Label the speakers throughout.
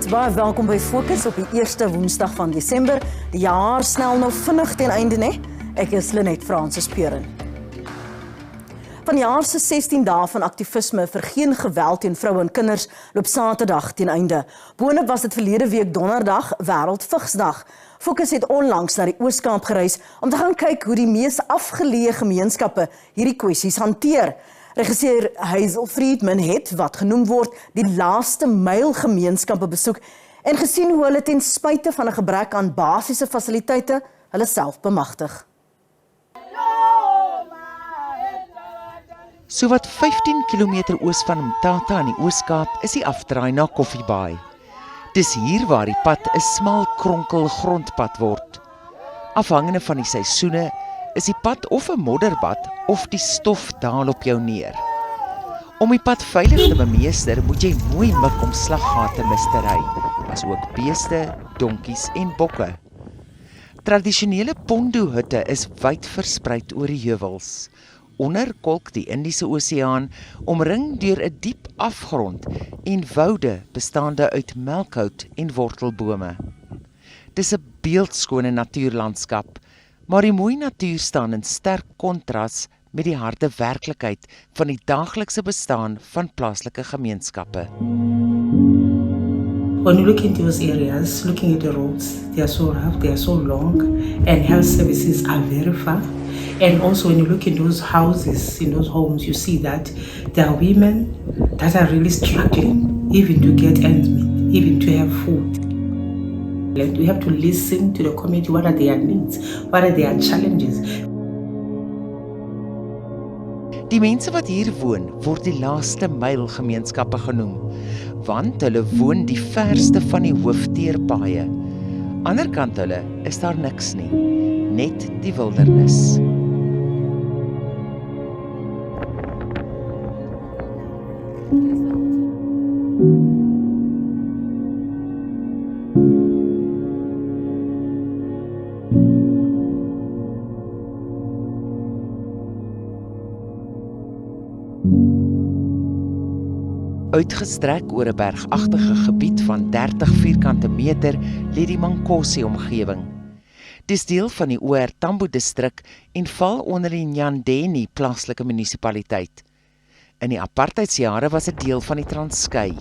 Speaker 1: baie welkom by Fokus op die eerste Woensdag van Desember. Die jaar snel nou vinnig ten einde, né? Ek is Lenet Francis Peuren. Vanjaar se 16 dae van aktivisme vir geen geweld teen vroue en kinders loop Saterdag ten einde. Boonop was dit verlede week Donderdag, wêreld VIGS-dag. Fokus het onlangs na die Oos-Kaap gereis om te gaan kyk hoe die mees afgeleë gemeenskappe hierdie kwessies hanteer. Regisseur Hazel Friedman het, wat genoem word, die Laaste Myl gemeenskappe besoek en gesien hoe hulle ten spyte van 'n gebrek aan basiese fasiliteite hulle self bemagtig.
Speaker 2: Sowat 15 km oos van Mthatha in die Oos-Kaap is die afdraai na Koffiebaai. Dis hier waar die pad 'n smal kronkel grondpad word. Afhangende van die seisoene is die pad of 'n modderbad of die stof daal op jou neer. Om die pad veilig te bemeester, moet jy mooi mik om slaggate mis te ry, asook beeste, donkies en bokke. Tradisionele pondo-hutte is wyd verspreid oor die heuwels. Onder kolk die Indiese Oseaan, omring deur 'n diep afgrond en woude bestaande uit melkhout en wortelbome. Dis 'n beeldskone natuurlandskap, maar die mooi natuur staan in sterk kontras met die harde werklikheid van die daaglikse bestaan van plaaslike gemeenskappe.
Speaker 3: When you look into those areas, looking at the roads, they are so rough, they are so long, and health services are very far. And also when you look in those houses, in those homes, you see that there are women that are really struggling, even to get ends meet, even to have food. We have to listen to the community. What are their needs? What are their challenges?
Speaker 2: Die mense wat hier woon, word die Laaste Myl gemeenskappe genoem, want hulle woon die verste van die hoofteerpaaie. Anderkant hulle is daar niks nie, net die wildernis. Uitgestrek oor 'n bergagtige gebied van 30 vierkante meter lê die Mankosi omgewing. Dis deel van die OR Tambo distrik en val onder die Nyandeni plaaslike munisipaliteit. In die apartheidsjare was dit deel van die Transkei.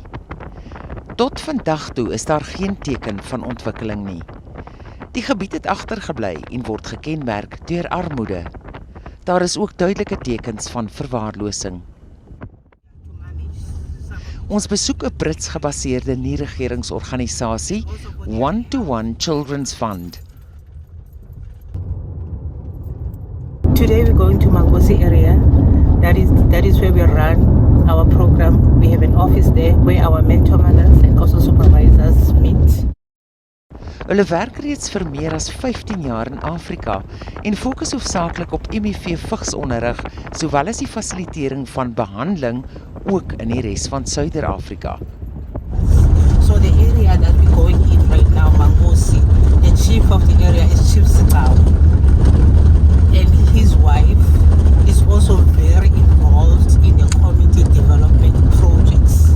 Speaker 2: Tot vandag toe is daar geen teken van ontwikkeling nie. Die gebied het agtergebly en word gekenmerk deur armoede. Daar is ook duidelike tekens van verwaarlosing. Ons besoek 'n Brits gebaseerde nie-regeringsorganisasie, One-to-One Children's Fund.
Speaker 3: Today we're going to Mankosi area. That is where we run our program. We have an office there where our mentormoeders and also supervisors meet.
Speaker 2: Hulle werk reeds vir meer as 15 jaar in Afrika en fokus hoofsaaklik op HIV-VIGS-onderrig, sowel as die fasilitering van behandeling ook in die res van Suider-Afrika.
Speaker 3: So the area that we're going in right now, Mankosi, the chief of the area is Chief Sitao. And his wife is also very involved in the community development projects.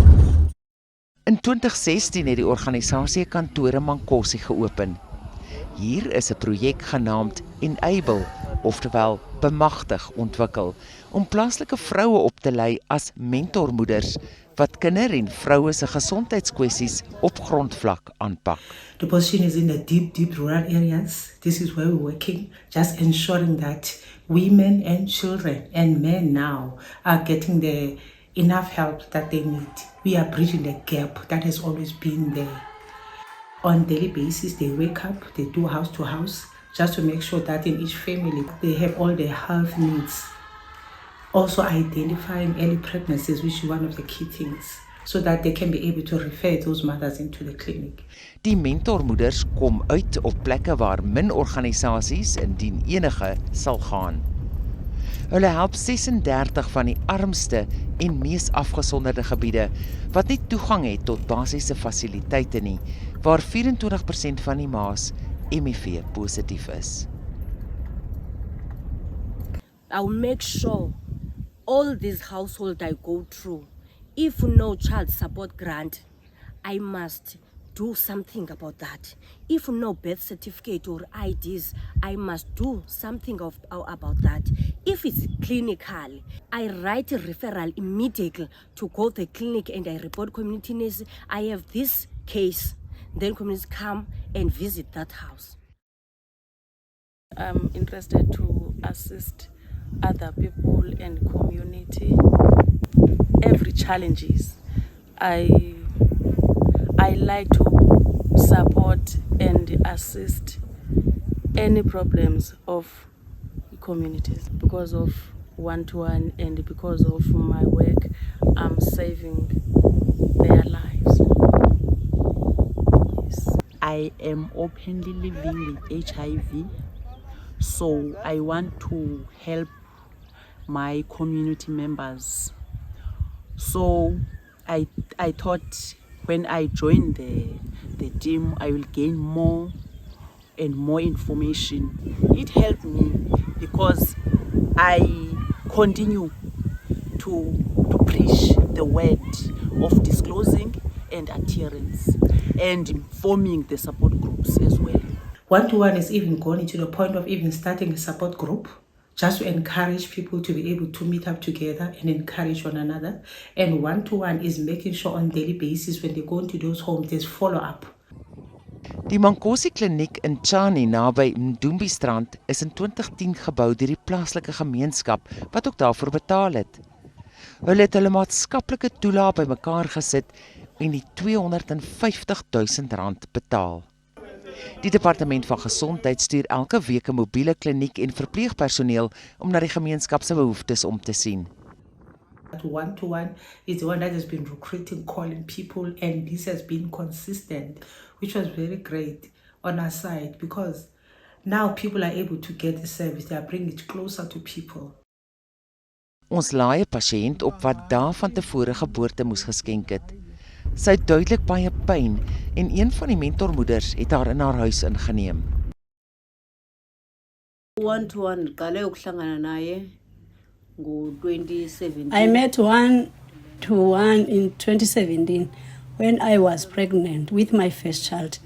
Speaker 2: In 2016 het die organisasie 'n kantoor in Mankosi geopen. Hier is 'n projek genaamd Enable, oftewel bemagtig, ontwikkel om plaaslike vroue op te lei as mentormoeders wat kinder- en vroue se gesondheidskwessies op grondvlak aanpak.
Speaker 3: The position is in the deep rural areas. This is where we're working, just ensuring that women and children and men now are getting the enough help that they need. We are bridging the gap that has always been there. On a daily basis, they wake up, they do house to house, just to make sure that in each family they have all their health needs. Also identifying early pregnancies, which is one of the key things, so that they can be able to refer those mothers into the clinic.
Speaker 2: Die mentormoeders kom uit op plekke waar min organisasies, indien enige, sal gaan. Hulle help 36 van die armste en mees afgesonderde gebiede, wat nie toegang het tot basiese fasiliteite nie, waar 24% van die ma's HIV positief is.
Speaker 4: I'll make sure all these households I go through, if no child support grant, I must do something about that. If no birth certificate or IDs, I must do something about that. If it's clinical, I write a referral immediately to go to the clinic and I report community nurse, I have this case. Then communities come and visit that house.
Speaker 5: I'm interested to assist other people and community. Every challenges, I like to support and assist any problems of communities because of one-to-one and because of my work. I'm saving their lives. Yes.
Speaker 6: I am openly living with HIV, so I want to help my community members. So I thought when I join the team, I will gain more and more information. It helped me because I continue to preach the word of disclosing and adherence and informing the support groups as well.
Speaker 3: One-to-one is even going to the point of even starting a support group just to encourage people to be able to meet up together and encourage one another. And one-to-one is making sure on a daily basis when they go into those homes, there's follow-up.
Speaker 2: Die Mankosi kliniek in Tshwane naby Mdumbistrand is in 2010 gebou deur die plaaslike gemeenskap wat ook daarvoor betaal het. Hulle het hulle maatskaplike toelaag bymekaar gesit en die R250,000 betaal. Die departement van gesondheid stuur elke week 'n mobiele kliniek en verpleegpersoneel om na die gemeenskap se behoeftes om te sien.
Speaker 3: One-to-one is the one that has been recruiting, calling people, and this has been consistent, which was very great on our side because now people are able to get the service, they are bringing it closer to people.
Speaker 2: Ons laai 'n pasiënt op wat daarvan tevore geboorte moes geskenk het. Sy het duidelik baie pyn en een van die mentormoeders het haar in haar huis ingeneem.
Speaker 7: One-to-one ndiqale ukuhlangana naye ngo-2017.
Speaker 8: I met one-to-one in 2017 when I was pregnant with my first child.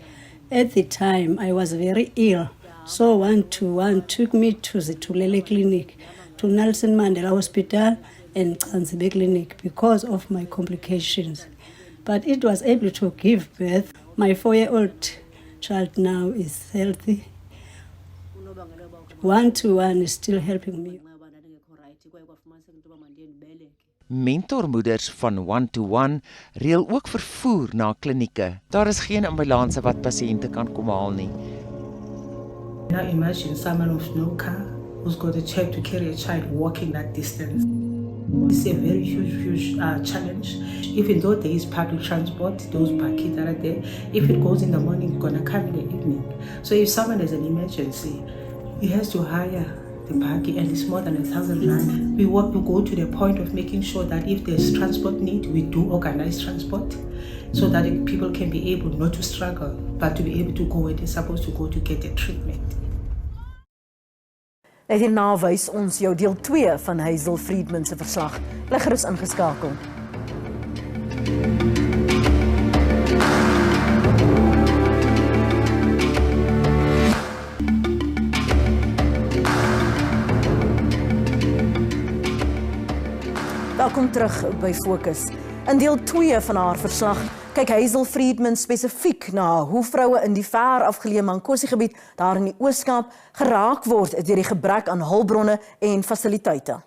Speaker 8: At the time, I was very ill, so one-to-one took me to the Tulele Clinic, to Nelson Mandela Hospital and Tsanzibe Clinic because of my complications. But it was able to give birth. My 4-year-old child now is healthy. One-to-one is still helping me.
Speaker 2: Mentormoeders van one-to-one reël ook vervoer na klinieke. Daar is geen ambulanse wat pasiënte kan kom haal nie.
Speaker 3: Now imagine someone with no car who's got a child to carry a child walking that distance. It's a very huge challenge. Even though there is public transport, those buckets that are there, if it goes in the morning, it's going to come in the evening. So if someone has an emergency, he has to hire the buggy and it's more than 1,000 rand. We go to the point of making sure that if there's transport need, we do organize transport so that people can be able not to struggle, but to be able to go where they're supposed to go to get the treatment.
Speaker 1: Net hierna wys ons jou deel 2 van Hazel Friedman se verslag. Bly gerus ingeskakel. Welkom terug by Fokus. In deel 2 van haar verslag kyk Hazel Friedman spesifiek na hoe vroue in die verafgeleë Mankosi gebied daar in die Oos-Kaap geraak word deur die gebrek aan hulpbronne en fasiliteite.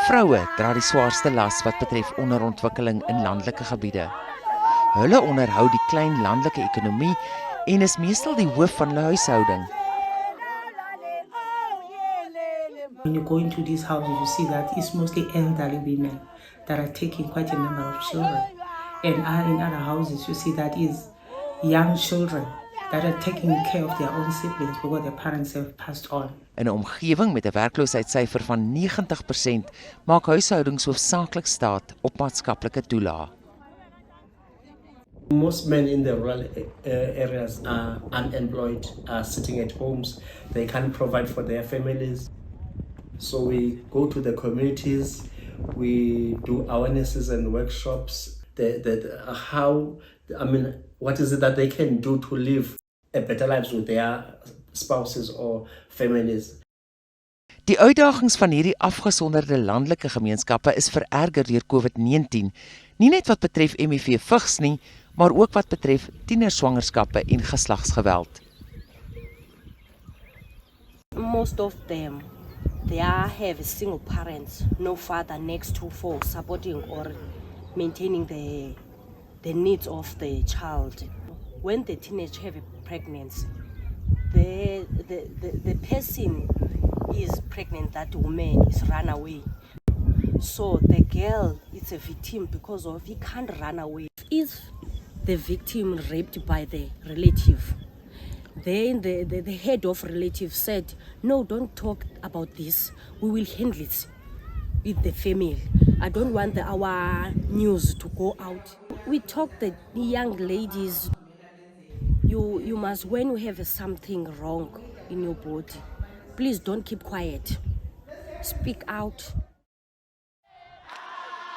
Speaker 2: Vroue dra die swaarste las wat betref onderontwikkeling in landelike gebiede. Hulle onderhou die klein landelike ekonomie en is meestal die hoof van hulle huishouding.
Speaker 3: When you go into these houses, you see that it's mostly elderly women that are taking quite a number of children. And in other houses, you see that is young children that are taking care of their own siblings because their parents have passed on.
Speaker 2: In 'n omgewing met 'n werkloosheidssyfer van 90% maak huishoudings hoofsaaklik staat op maatskaplike toelaag.
Speaker 9: Most men in the rural areas are unemployed, are sitting at homes. They can't provide for their families. So we go to the communities, We do awarenesses and workshops. What is it that they can do to live a better lives with their spouses or families?
Speaker 2: Die uitdagings van hierdie afgesonderde landelike gemeenskappe is vererger deur COVID-19, nie net wat betref HIV/VIGS nie, maar ook wat betref tienerswangerskappe en geslagsgeweld.
Speaker 4: Most of them, they have single parents, no father next to for supporting or maintaining the needs of the child. When the teenage have a pregnancy, the person is pregnant, that woman is run away. So the girl is a victim because of he can't run away. If the victim raped by the relative, then the head of relative said, no, don't talk about this. We will handle it with the family. I don't want our news to go out. We talk the young ladies, you must, when you have something wrong in your body, please don't keep quiet. Speak out.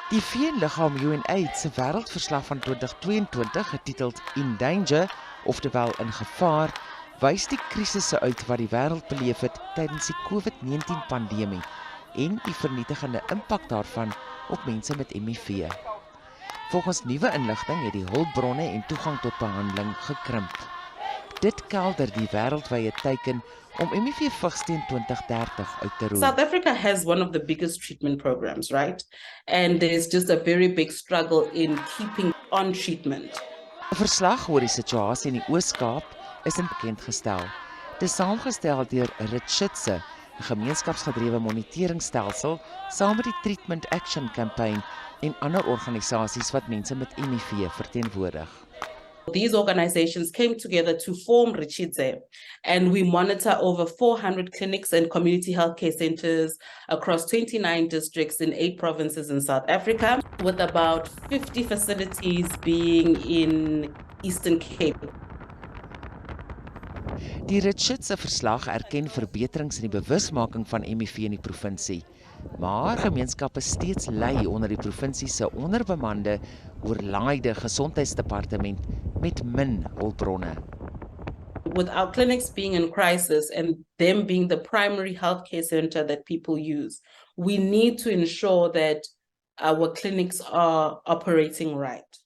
Speaker 2: Die VN-liggaam UNAIDS se wêreldverslag van 2022 getiteld In Danger, oftewel in gevaar, wys die krisisse uit wat die wêreld beleef het tydens die COVID-19 pandemie en die vernietigende impak daarvan op mense met HIV. Volgens nuwe inligting het die hulpbronne en toegang tot behandeling gekrimp. Dit kelder die wêreldwye teiken om HIV/VIGS teen 2030 uit te roei.
Speaker 10: South Africa has one of the biggest treatment programs, right? And there's just a very big struggle in keeping on treatment.
Speaker 2: 'n Verslag oor die situasie in die Oos-Kaap is bekend gestel. Dit is saamgestel deur Richitse, 'n gemeenskapsgedrewe moniteringstelsel, saam met die Treatment Action Campaign en ander organisasies wat mense met HIV verteenwoordig.
Speaker 10: These organizations came together to form Richitse, and we monitor over 400 clinics and community healthcare centers across 29 districts in 8 provinces in South Africa, with about 50 facilities being in Eastern Cape.
Speaker 2: Die Richitse verslag erken verbeterings in die bewusmaking van HIV in die provinsie, maar gemeenskappe steeds ly onder die provinsie se onderbemande, oorlaaide gesondheidsdepartement met min hulpbronne.
Speaker 10: With our clinics being in crisis and them being the primary healthcare center that people use, we need to ensure that our clinics are operating right.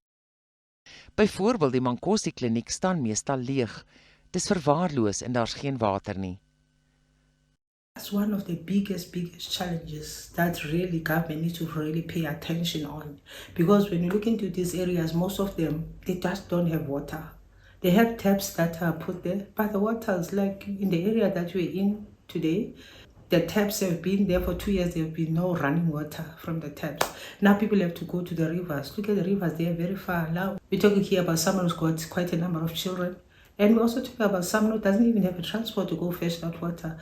Speaker 2: Byvoorbeeld die Mankosi kliniek staan meestal leeg. Dis verwaarloos en daar's geen water nie.
Speaker 3: That's one of the biggest challenges that really government needs to really pay attention on. Because when you look into these areas, most of them, they just don't have water. They have taps that are put there, but the water is like in the area that we're in today, the taps have been there for 2 years, there have been no running water from the taps. Now people have to go to the rivers. Look at the rivers, they are very far now. We're talking here about someone who's got quite a number of children. And we're also talking about someone who doesn't even have a transport to go fetch that water.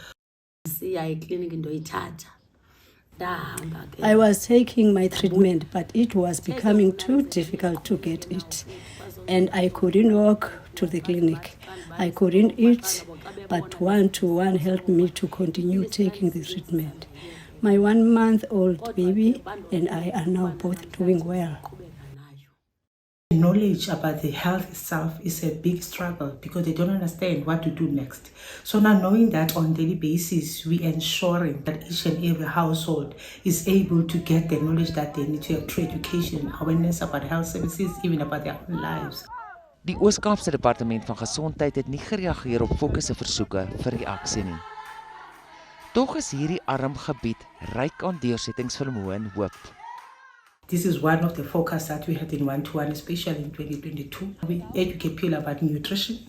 Speaker 8: I was taking my treatment, but it was becoming too difficult to get it. And I couldn't walk to the clinic. I couldn't eat, but one-to-one helped me to continue taking the treatment. My 1-month-old baby and I are now both doing well.
Speaker 3: Knowledge about the health itself is a big struggle because they don't understand what to do next. So now knowing that on a daily basis, we ensuring that each and every household is able to get the knowledge that they need to have true education, awareness about health services, even about their own lives.
Speaker 2: Die Oos-Kaapse Departement van Gesondheid het nie gereageer op Fokus se versoeke vir reaksie nie. Tog is hierdie arm gebied ryk aan deursettingsvermoë en hoop.
Speaker 3: This is one of the focus that we had in one-to-one, especially in 2022. We educate people about nutrition.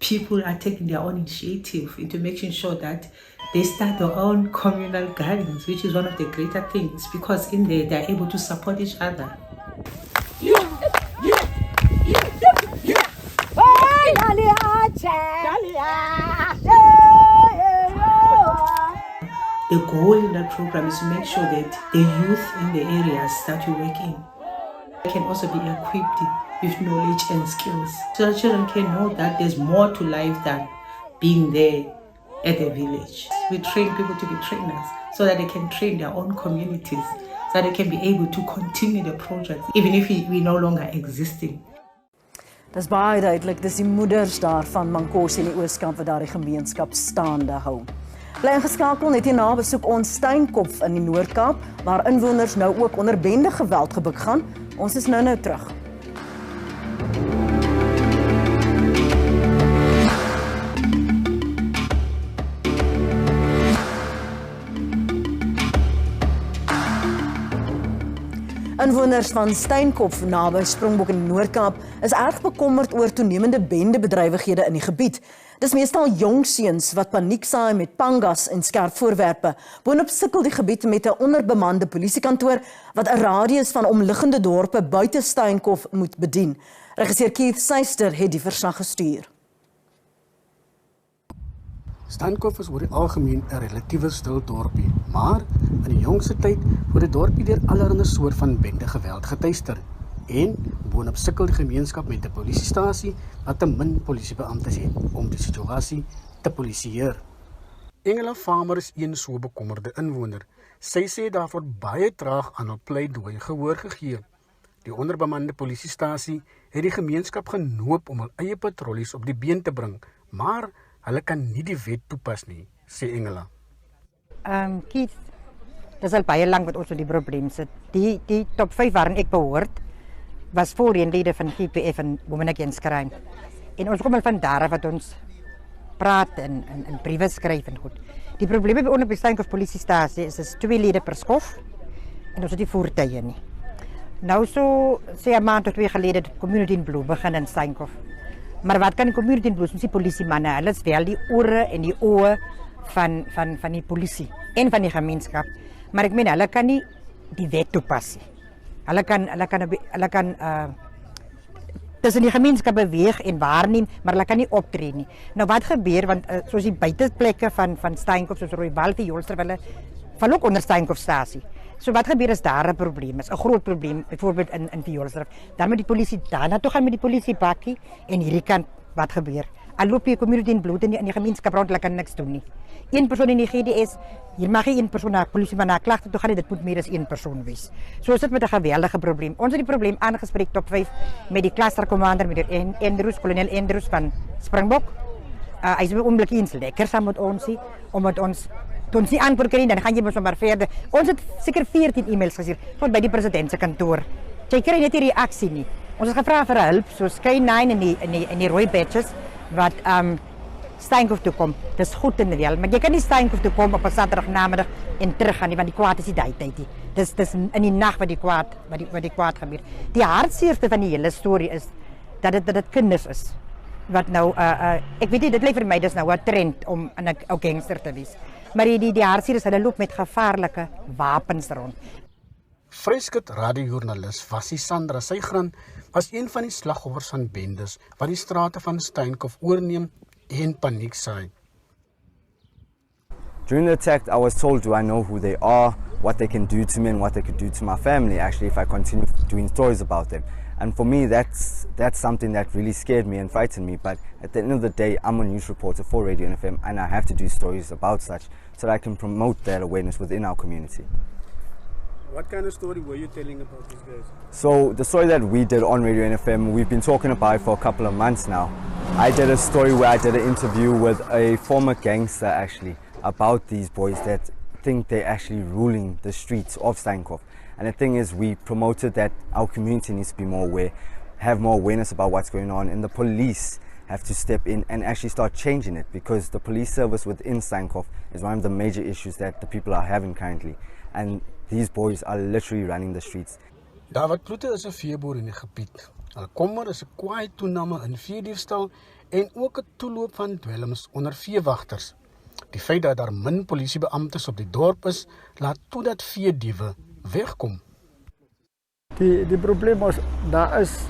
Speaker 3: People are taking their own initiative into making sure that they start their own communal gardens, which is one of the greater things, because in there they're able to support each other. The goal in that program is to make sure that the youth in the areas that we work in can also be equipped with knowledge and skills, so that children can know that there's more to life than being there at the village. We train people to be trainers, so that they can train their own communities, so they can be able to continue the project, even if we no longer existing.
Speaker 1: Dis baie duidelik, dis die moeders daar van Mankosi in die Oos-Kaap wat daar die gemeenskap staande hou. Bly ingeskakel, net hierna besoek ons Steenkop in die Noord-Kaap, waar inwoners nou ook onder bende geweld gebuk gaan. Ons is nou terug. Inwoners van Steenkop naby Springbok in die Noord-Kaap is erg bekommerd oor toenemende bendebedrywighede in die gebied. Dis meestal jong seuns wat paniek saai met pangas en skerp voorwerpe. Boonop sukkel die gebied met 'n onderbemande polisiekantoor wat 'n radius van omliggende dorpe buite Steenkop moet bedien. Regisseur Keith Seister het die verslag gestuur.
Speaker 11: Steenkop is oor die algemeen 'n relatiewe stil dorpie, maar in die jongste tyd word die dorpie deur allerlei soort van bende geweld getuister. En boonop sukkel die gemeenskap met 'n polisiestasie wat te min polisiebeamptes het om die situasie te polisieer. Engela Farmer is een so bekommerde inwoner. Sy sê daar word baie traag aan hul pleidooi gehoor gegee. Die onderbemande polisiestasie het die gemeenskap genoop om hul eie patrollies op die been te bring, maar hulle kan nie die wet toepas nie, sê Engela.
Speaker 12: Keith, dis al baie lank wat ons met die probleem sit. Die top 5 waarin ek behoort, was voorheenlede van GPF en Women Against Crime. En ons kom al van daar wat ons praat en briewe skryf en goed. Die probleme by onder Steenkop polisiestasie is 2 lede per skof en ons het die voertuie nie. Nou so sê 'n maand of 2 gelede die community in Blue begin in Steenkop. Maar wat kan die community in Blue, die polisiemanne, hulle is wel die ore en die oë van die polisie en van die gemeenskap. Maar ek meen hulle kan nie die wet toepas nie. Hulle kan tussen die gemeenskap beweeg en waarneem, maar hulle kan nie optree nie. Nou wat gebeur, want soos die buiteplekke van Steenkop, soos Rooiwal, Vioolsterwille, val ook onder Steenkopstasie. So wat gebeur as daar 'n probleem is, 'n groot probleem, byvoorbeeld in Vioolsterwille. Dan moet die polisie daarna toe gaan met die polisiebakkie en hierdie kant wat gebeur. Al loop die community in bloed in die gemeenskap rond, hulle kan niks doen nie. Een persoon in die GDS, hier mag nie een persoon na polisieman na klagte toe gaan, dit moet meer as een persoon wees. So is dit met 'n geweldige probleem. Ons het die probleem aangespreek top 5 met die clusterkommander, met die kolonel Andrews van Springbok. Hy is op 'n oomblik eens lekker saam met ons, omdat ons nie antwoord kry, dan gaan jy maar verder. Ons het seker 14 e-mails gestuur tot by die president se kantoor. Jy kry net nie reaksie nie. Ons het gevra vir hulp, soos K9 in die rooi badges wat Steenkop toe kom. Dis goed en wel, maar jy kan nie Steenkop toe kom op 'n Saterdagnamiddag en teruggaan nie, want die kwaad is nie daai tyd nie. Dis in die nag wat die kwaad gebeur. Die hartseerste van die hele storie is dat dit kinders is. Wat nou ek weet nie, dit lyk vir my dis nou 'n trend om 'n gangster te wees. Maar die hartseer is hulle loop met gevaarlike wapens rond.
Speaker 11: Vryskut radiojoernalis Vassie Sandra Sygran was een van die slagoffers van bendes wat die strate van Steenkop oorneem en paniek saai.
Speaker 13: During the attack, I was told, do I know who they are, what they can do to me and what they could do to my family, actually, if I continue doing stories about them. And for me, that's something that really scared me and frightened me. But at the end of the day, I'm a news reporter for Radio NFM, and I have to do stories about such so that I can promote that awareness within our community.
Speaker 11: What kind of story were you telling about these guys?
Speaker 13: So the story that we did on Radio NFM, we've been talking about it for a couple of months now. I did a story where I did an interview with a former gangster, actually, about these boys that think they're actually ruling the streets of Steenkop. And the thing is, we promoted that our community needs to be more aware, have more awareness about what's going on, and the police have to step in and actually start changing it, because the police service within Steenkop is one of the major issues that the people are having currently. And these boys are literally running the streets.
Speaker 11: David Kloete is 'n veeboer in die gebied. Hulle kommer is 'n kwaai toename in veediefstal en ook 'n toeloop van dwelms onder veewagters. Die feit dat daar min polisiebeamptes op die dorp is, laat toe dat veediewe wegkom.
Speaker 14: Die probleem is, daar is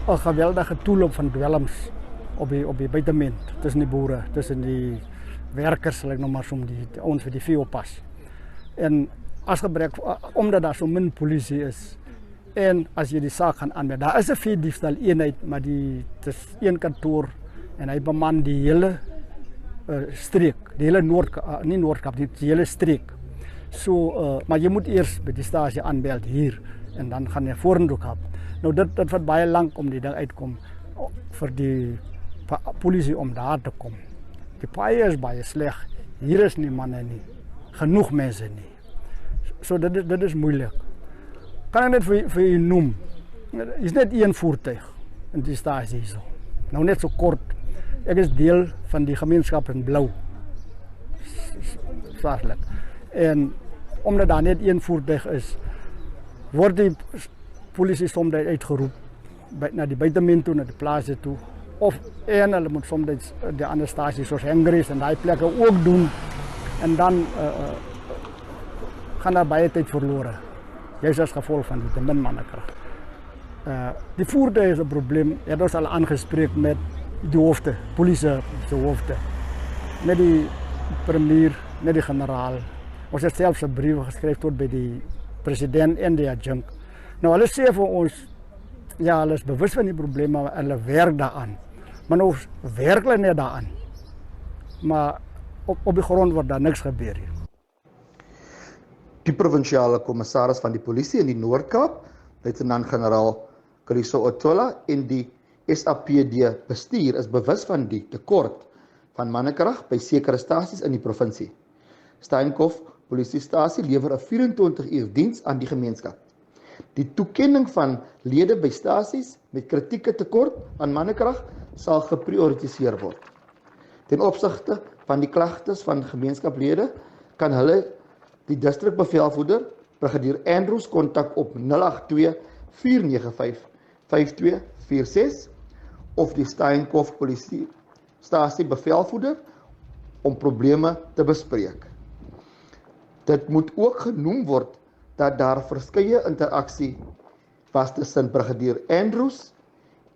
Speaker 14: 'n geweldige toeloop van dwelms op die buiteland, tussen die boere, tussen die werkers, sal ek nou maar som die ouens vir die vee oppas. En as gebrek, omdat daar so min polisie is, en as jy die saak gaan aanmeld, daar is 'n veediefstal eenheid, maar dis een kantoor en hy beman die hele streek, die hele die hele streek. So, maar jy moet eers by die stasie aanbeld hier en dan gaan jy vorentoe gaan. Nou dit vat baie lank om die ding uitkom vir die polisie om daar te kom. Die paaie is baie sleg. Hier is nie manne nie. Genoeg mense nie. So dit is moeilik. Kan ek net vir u noem? Is net een voertuig in die stasie hierso. Nou net so kort. Ek is deel van die gemeenskap in blou. Saaklik. En omdat daar net een voertuig is, word die polisie soms uitgeroep na die buitemin toe, na die plase toe. En hulle moet soms die ander stasies soos Hengries en daai plekke ook doen. En dan gaan daar baie tyd verlore. Juist as gevolg van die te min mannekrag. Die voertuig is 'n probleem. Het ons al aangespreek met die hoofde, polisie se hoofde. Met die premier, met die generaal. Ons het selfs 'n brief geskryf tot by die president en die adjunct. Nou hulle sê vir ons, ja, hulle is bewus van die probleme en hulle werk daaraan. Maar nou werk hulle net daaraan. Maar op die grond word daar niks gebeur hier.
Speaker 15: Die provinsiale kommissaris van die polisie in die Noord-Kaap, luitenant-generaal Kaliso Otola en die SABC bestuur is bewus van die tekort van mannekrag by sekere stasies in die provinsie. Steenkof polisiestasie lewer 'n 24-uur diens aan die gemeenskap. Die toekenning van lede by stasies met kritieke tekort aan mannekrag sal geprioritiseer word. Ten opsigte van die klagtes van gemeenskaplede kan hulle die distrikbevelvoerder Brigadier Andrews kontak op 082 495 5246 of die Steenkof polisiestasie bevelvoerder om probleme te bespreek. Dit moet ook genoem word dat daar verskeie interaksie was tussen Brigadier Andrews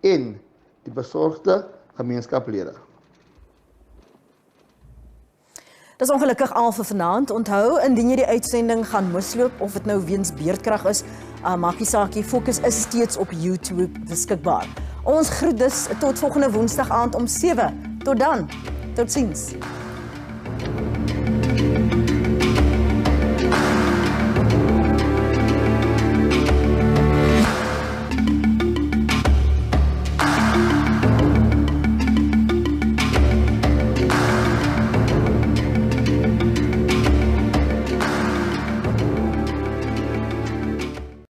Speaker 15: en die besorgde gemeenskaplede.
Speaker 1: Dis ongelukkig al vir vanaand. Onthou, indien jy die uitsending gaan misloop of dit nou weens beerdkrag is, maak nie saak nie, Fokus is steeds op YouTube beskikbaar. Ons groet dus tot volgende Woensdag aand om 7. Tot dan. Totsiens.